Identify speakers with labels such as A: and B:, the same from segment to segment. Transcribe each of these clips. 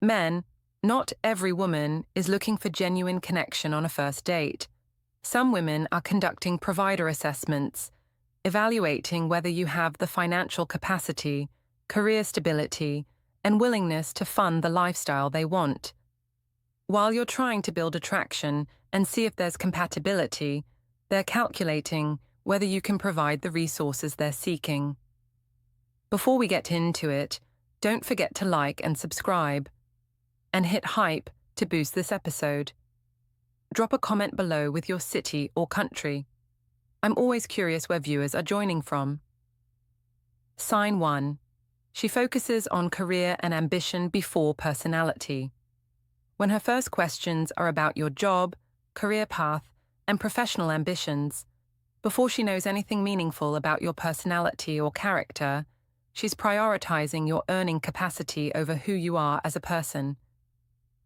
A: Men, not every woman is looking for genuine connection on a first date. Some women are conducting provider assessments, evaluating whether you have the financial capacity, career stability, and willingness to fund the lifestyle they want. While you're trying to build attraction and see if there's compatibility, they're calculating whether you can provide the resources they're seeking. Before we get into it, don't forget to like and subscribe, and hit hype to boost this episode. Drop a comment below with your city or country. I'm always curious where viewers are joining from. Sign 1. She focuses on career and ambition before personality. When her first questions are about your job, career path, and professional ambitions, before she knows anything meaningful about your personality or character, she's prioritizing your earning capacity over who you are as a person.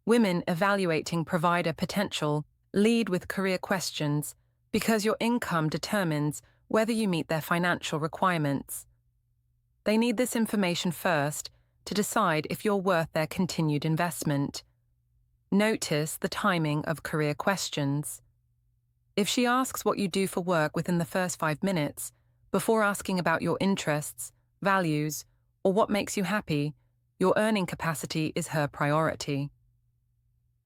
A: Women evaluating provider potential lead with career questions because your income determines whether you meet their financial requirements. They need this information first to decide if you're worth their continued investment. Notice the timing of career questions. If she asks what you do for work within the first 5 minutes, before asking about your interests, values, or what makes you happy, your earning capacity is her priority.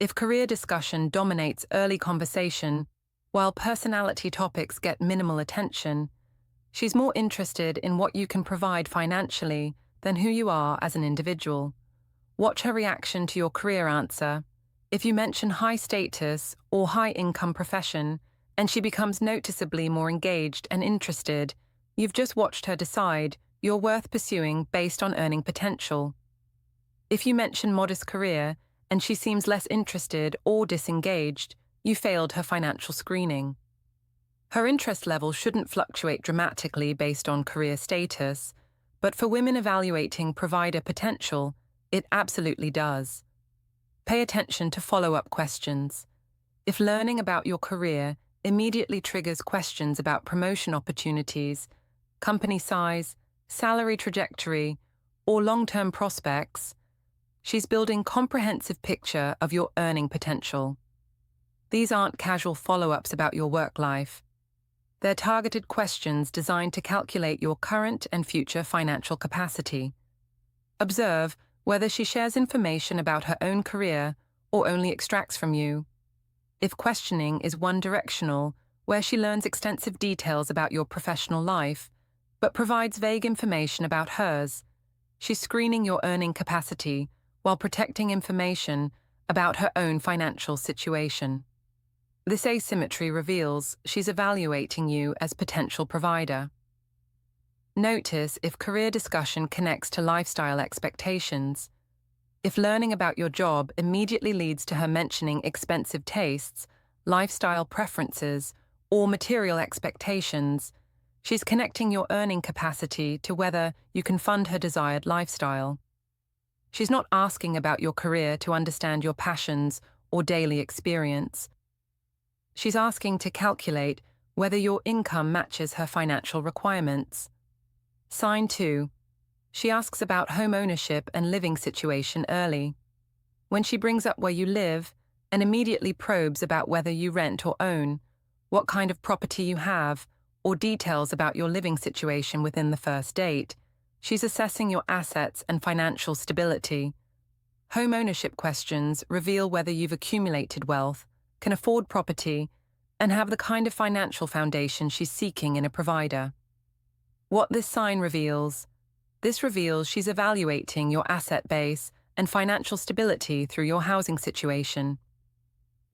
A: If career discussion dominates early conversation, while personality topics get minimal attention, she's more interested in what you can provide financially than who you are as an individual. Watch her reaction to your career answer. If you mention high status or high income profession, and she becomes noticeably more engaged and interested, you've just watched her decide you're worth pursuing based on earning potential. If you mention modest career, and she seems less interested or disengaged, you failed her financial screening. Her interest level shouldn't fluctuate dramatically based on career status, but for women evaluating provider potential, it absolutely does. Pay attention to follow-up questions. If learning about your career immediately triggers questions about promotion opportunities, company size, salary trajectory, or long-term prospects, she's building a comprehensive picture of your earning potential. These aren't casual follow-ups about your work life. They're targeted questions designed to calculate your current and future financial capacity. Observe whether she shares information about her own career or only extracts from you. If questioning is one-directional, where she learns extensive details about your professional life, but provides vague information about hers, she's screening your earning capacity while protecting information about her own financial situation. This asymmetry reveals she's evaluating you as potential provider. Notice if career discussion connects to lifestyle expectations. If learning about your job immediately leads to her mentioning expensive tastes, lifestyle preferences, or material expectations, she's connecting your earning capacity to whether you can fund her desired lifestyle. She's not asking about your career to understand your passions or daily experience. She's asking to calculate whether your income matches her financial requirements. Sign 2. She asks about home ownership and living situation early. When she brings up where you live and immediately probes about whether you rent or own, what kind of property you have, or details about your living situation within the first date, she's assessing your assets and financial stability. Home ownership questions reveal whether you've accumulated wealth, can afford property, and have the kind of financial foundation she's seeking in a provider. What this sign reveals? This reveals she's evaluating your asset base and financial stability through your housing situation.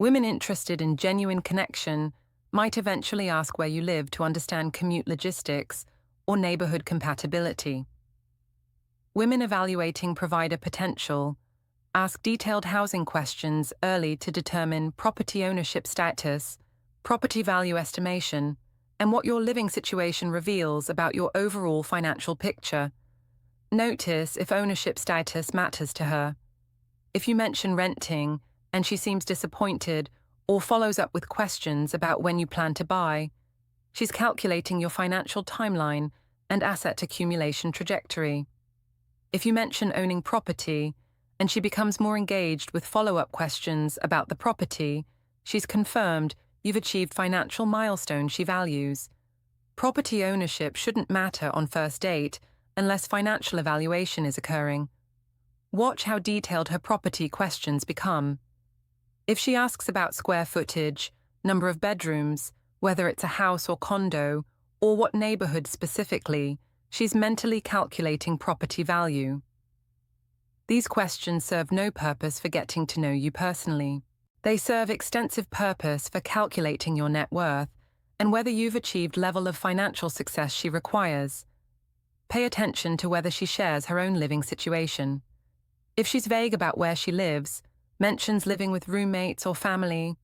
A: Women interested in genuine connection might eventually ask where you live to understand commute logistics or neighborhood compatibility. Women evaluating provider potential ask detailed housing questions early to determine property ownership status, property value estimation, and what your living situation reveals about your overall financial picture. Notice if ownership status matters to her. If you mention renting and she seems disappointed or follows up with questions about when you plan to buy, she's calculating your financial timeline and asset accumulation trajectory. If you mention owning property and she becomes more engaged with follow-up questions about the property, she's confirmed you've achieved financial milestones she values. Property ownership shouldn't matter on first date unless financial evaluation is occurring. Watch how detailed her property questions become. If she asks about square footage, number of bedrooms, whether it's a house or condo, or what neighborhood specifically, she's mentally calculating property value. These questions serve no purpose for getting to know you personally. They serve extensive purpose for calculating your net worth and whether you've achieved level of financial success she requires. Pay attention to whether she shares her own living situation. If she's vague about where she lives, mentions living with roommates or family,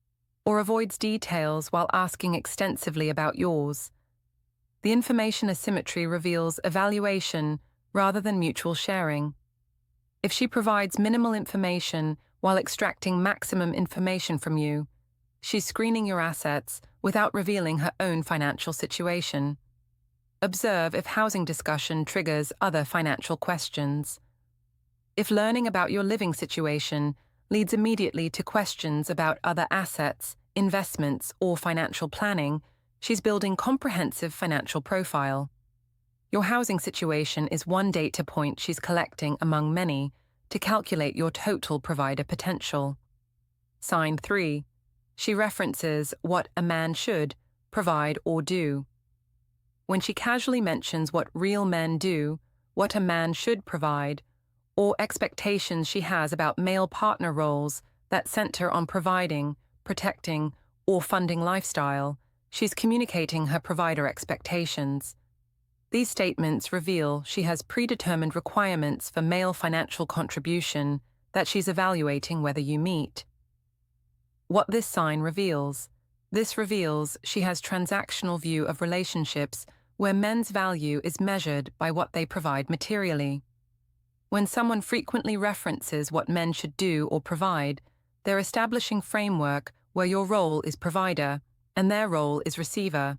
A: or avoids details while asking extensively about yours, the information asymmetry reveals evaluation rather than mutual sharing. If she provides minimal information while extracting maximum information from you, she's screening your assets without revealing her own financial situation. Observe if housing discussion triggers other financial questions. If learning about your living situation leads immediately to questions about other assets, investments, or financial planning, she's building comprehensive financial profile. Your housing situation is one data point she's collecting among many to calculate your total provider potential. Sign 3. She references what a man should provide or do. When she casually mentions what real men do, what a man should provide, or expectations she has about male partner roles that center on providing, protecting, or funding lifestyle, she's communicating her provider expectations. These statements reveal she has predetermined requirements for male financial contribution that she's evaluating whether you meet. What this sign reveals. This reveals she has transactional view of relationships where men's value is measured by what they provide materially. When someone frequently references what men should do or provide, they're establishing framework where your role is provider and their role is receiver.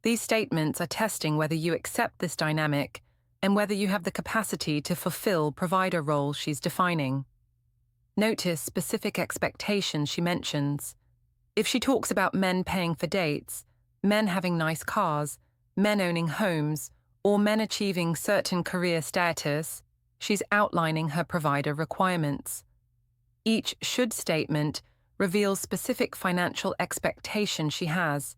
A: These statements are testing whether you accept this dynamic and whether you have the capacity to fulfill provider role she's defining. Notice specific expectations she mentions. If she talks about men paying for dates, men having nice cars, men owning homes, or men achieving certain career status, she's outlining her provider requirements. Each should statement reveals specific financial expectation she has.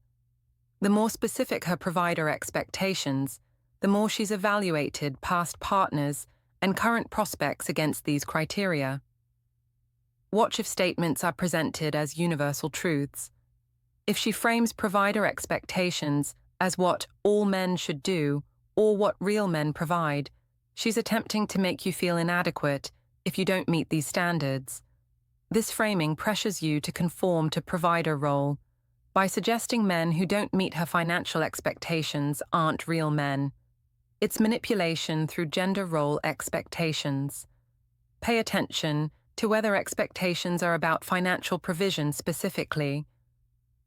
A: The more specific her provider expectations, the more she's evaluated past partners and current prospects against these criteria. Watch if statements are presented as universal truths. If she frames provider expectations as what all men should do or what real men provide, she's attempting to make you feel inadequate if you don't meet these standards. This framing pressures you to conform to provider role by suggesting men who don't meet her financial expectations aren't real men. It's manipulation through gender role expectations. Pay attention to whether expectations are about financial provision specifically.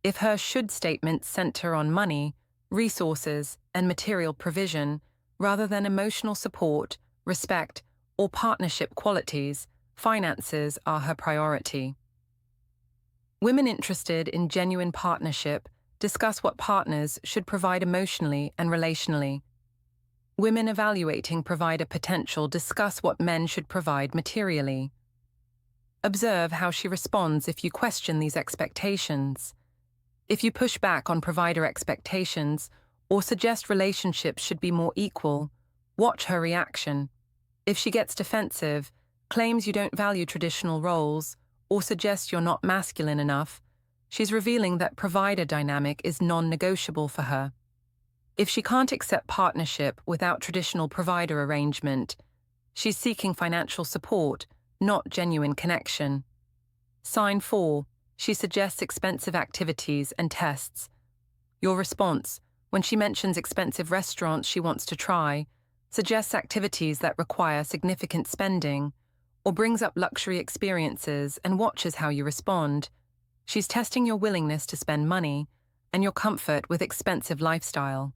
A: If her should statements center on money, resources, and material provision, rather than emotional support, respect, or partnership qualities, finances are her priority. Women interested in genuine partnership discuss what partners should provide emotionally and relationally. Women evaluating provider potential discuss what men should provide materially. Observe how she responds if you question these expectations. If you push back on provider expectations or suggest relationships should be more equal, watch her reaction. If she gets defensive, claims you don't value traditional roles, or suggests you're not masculine enough, she's revealing that provider dynamic is non-negotiable for her. If she can't accept partnership without traditional provider arrangement, she's seeking financial support, not genuine connection. Sign 4. She suggests expensive activities and tests. Your response, when she mentions expensive restaurants she wants to try, suggests activities that require significant spending, or brings up luxury experiences and watches how you respond. She's testing your willingness to spend money and your comfort with expensive lifestyle.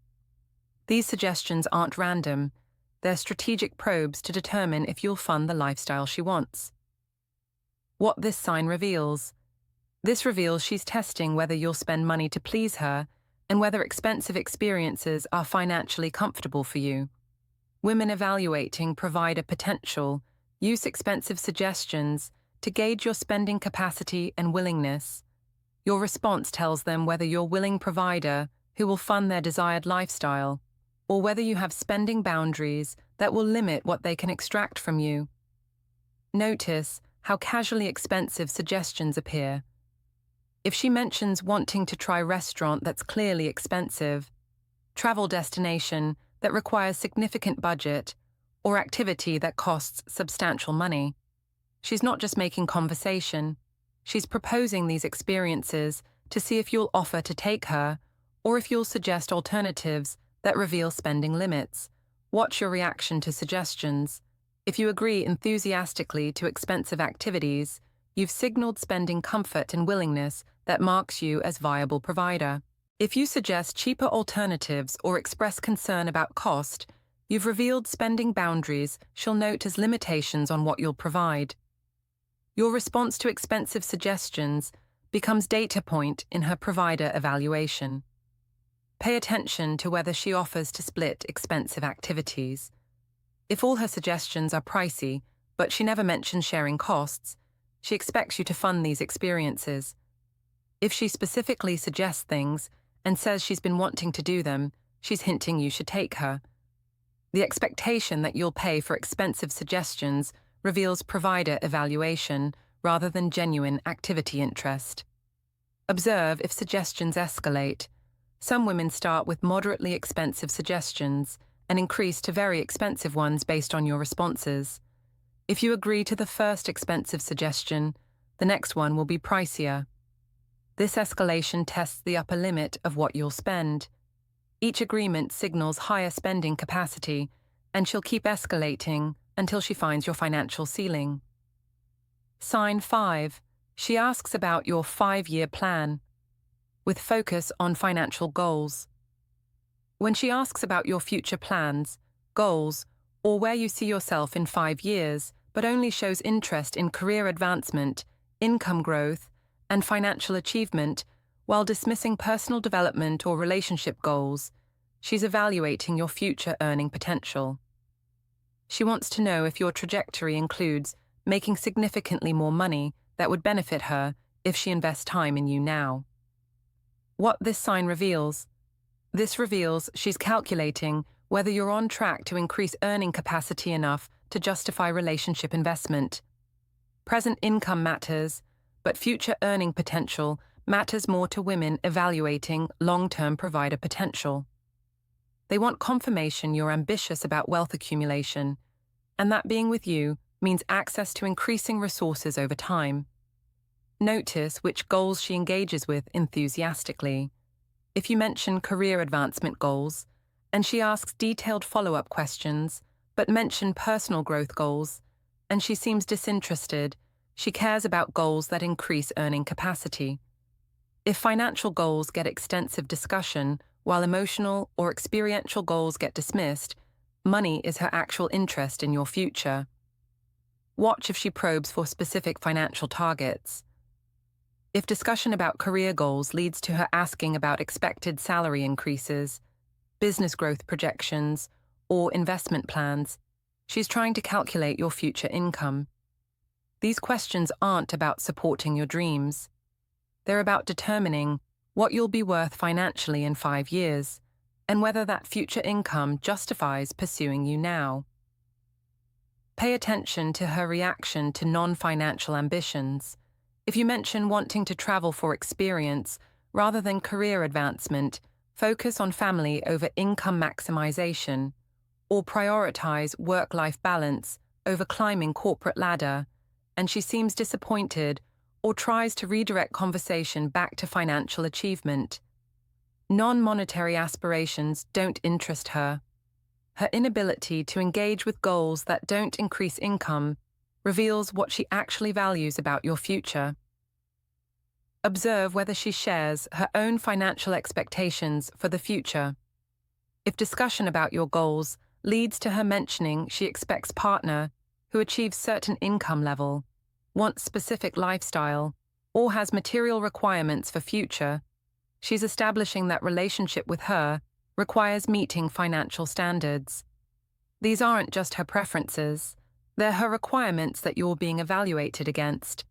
A: These suggestions aren't random. They're strategic probes to determine if you'll fund the lifestyle she wants. What this sign reveals. This reveals she's testing whether you'll spend money to please her and whether expensive experiences are financially comfortable for you. Women evaluating provider potential use expensive suggestions to gauge your spending capacity and willingness. Your response tells them whether you're a willing provider who will fund their desired lifestyle, or whether you have spending boundaries that will limit what they can extract from you. Notice how casually expensive suggestions appear. If she mentions wanting to try restaurant that's clearly expensive, travel destination that requires significant budget, or activity that costs substantial money, she's not just making conversation, she's proposing these experiences to see if you'll offer to take her, or if you'll suggest alternatives that reveal spending limits. Watch your reaction to suggestions. If you agree enthusiastically to expensive activities, you've signaled spending comfort and willingness that marks you as viable provider. If you suggest cheaper alternatives or express concern about cost, you've revealed spending boundaries she'll note as limitations on what you'll provide. Your response to expensive suggestions becomes data point in her provider evaluation. Pay attention to whether she offers to split expensive activities. If all her suggestions are pricey, but she never mentions sharing costs, she expects you to fund these experiences. If she specifically suggests things and says she's been wanting to do them, she's hinting you should take her. The expectation that you'll pay for expensive suggestions reveals provider evaluation rather than genuine activity interest. Observe if suggestions escalate. Some women start with moderately expensive suggestions and increase to very expensive ones based on your responses. If you agree to the first expensive suggestion, the next one will be pricier. This escalation tests the upper limit of what you'll spend. Each agreement signals higher spending capacity, and she'll keep escalating until she finds your financial ceiling. Sign 5. She asks about your 5-year plan, with focus on financial goals. When she asks about your future plans, goals, or where you see yourself in 5 years, but only shows interest in career advancement, income growth, and financial achievement, while dismissing personal development or relationship goals, she's evaluating your future earning potential. She wants to know if your trajectory includes making significantly more money that would benefit her if she invests time in you now. What this sign reveals. This reveals she's calculating whether you're on track to increase earning capacity enough to justify relationship investment. Present income matters, but future earning potential matters more to women evaluating long-term provider potential. They want confirmation you're ambitious about wealth accumulation, and that being with you means access to increasing resources over time. Notice which goals she engages with enthusiastically. If you mention career advancement goals, and she asks detailed follow-up questions, but mention personal growth goals, and she seems disinterested, she cares about goals that increase earning capacity. If financial goals get extensive discussion, while emotional or experiential goals get dismissed, money is her actual interest in your future. Watch if she probes for specific financial targets. If discussion about career goals leads to her asking about expected salary increases, business growth projections, or investment plans, she's trying to calculate your future income. These questions aren't about supporting your dreams. They're about determining what you'll be worth financially in 5 years, and whether that future income justifies pursuing you now. Pay attention to her reaction to non-financial ambitions. If you mention wanting to travel for experience rather than career advancement, focus on family over income maximization, or prioritize work-life balance over climbing corporate ladder, and she seems disappointed or tries to redirect conversation back to financial achievement. Non-monetary aspirations don't interest her. Her inability to engage with goals that don't increase income reveals what she actually values about your future. Observe whether she shares her own financial expectations for the future. If discussion about your goals leads to her mentioning she expects partner who achieves certain income level, wants specific lifestyle, or has material requirements for future, she's establishing that relationship with her requires meeting financial standards. These aren't just her preferences, they're her requirements that you're being evaluated against.